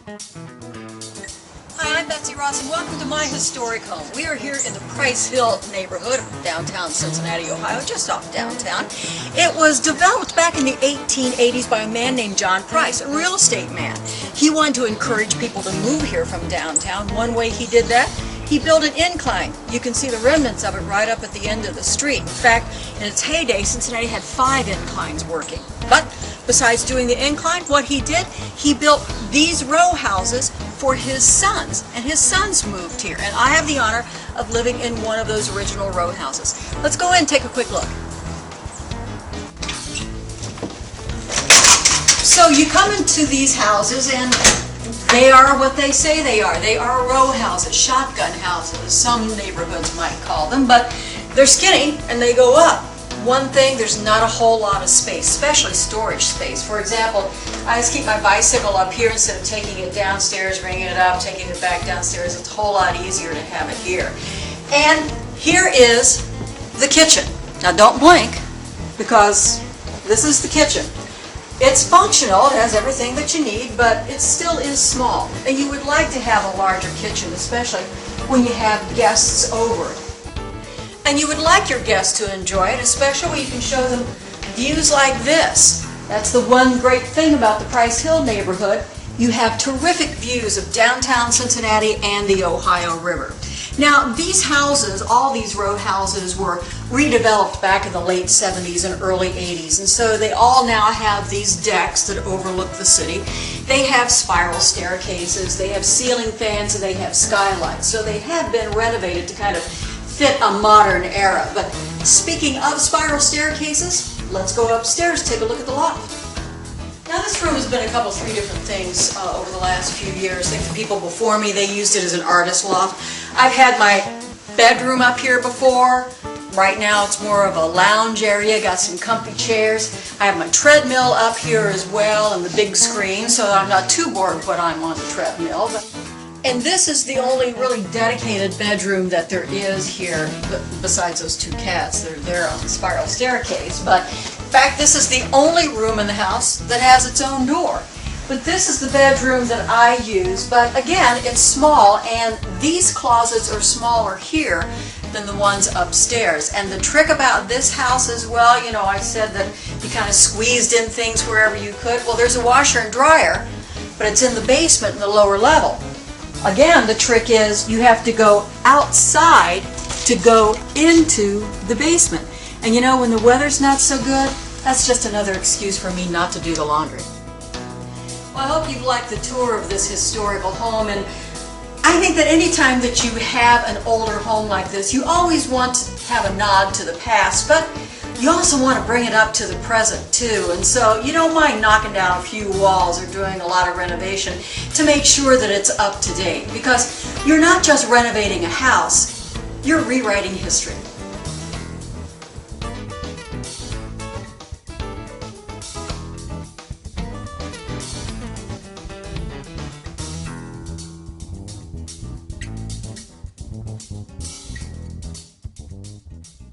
Hi, I'm Betsy Ross and welcome to my historic home. We are here in the Price Hill neighborhood of downtown Cincinnati, Ohio, just off downtown. It was developed back in the 1880s by a man named John Price, a real estate man. He wanted to encourage people to move here from downtown. One way he did that, he built an incline. You can see the remnants of it right up at the end of the street. In fact, in its heyday, Cincinnati had 5 inclines working. But besides doing the incline, what he did, he built these row houses for his sons, and his sons moved here, and I have the honor of living in one of those original row houses. Let's go in and take a quick look. So you come into these houses and they are what they say they are. They are row houses, shotgun houses, some neighborhoods might call them, but they're skinny and they go up. One thing, there's not a whole lot of space, especially storage space. For example, I just keep my bicycle up here instead of taking it downstairs, bringing it up, taking it back downstairs. It's a whole lot easier to have it here. And here is the kitchen. Now don't blink, because this is the kitchen. It's functional, it has everything that you need, but it still is small. And you would like to have a larger kitchen, especially when you have guests over. And you would like your guests to enjoy it, especially when you can show them views like this. That's the one great thing about the Price Hill neighborhood. You have terrific views of downtown Cincinnati and the Ohio River. Now, these houses, all these row houses, were redeveloped back in the late 70s and early 80s, and so they all now have these decks that overlook the city. They have spiral staircases, they have ceiling fans, and they have skylights. So they have been renovated to kind of fit a modern era. But speaking of spiral staircases, let's go upstairs, take a look at the loft. Now this room has been a couple, 3 different things over the last few years. I think the people before me, they used it as an artist loft. I've had my bedroom up here before. Right now it's more of a lounge area, got some comfy chairs. I have my treadmill up here as well and the big screen, so I'm not too bored when I'm on the treadmill. And this is the only really dedicated bedroom that there is here, besides those 2 cats that are there on the spiral staircase. But in fact, this is the only room in the house that has its own door. But this is the bedroom that I use, but again, it's small, and these closets are smaller here than the ones upstairs. And the trick about this house as well, you know, I said that you kind of squeezed in things wherever you could. Well, there's a washer and dryer, but it's in the basement in the lower level. Again, the trick is you have to go outside to go into the basement. And you know, when the weather's not so good, that's just another excuse for me not to do the laundry. Well, I hope you've liked the tour of this historical home, and I think that any time that you have an older home like this, you always want to have a nod to the past, but you also want to bring it up to the present too. And so you don't mind knocking down a few walls or doing a lot of renovation to make sure that it's up to date, because you're not just renovating a house, you're rewriting history.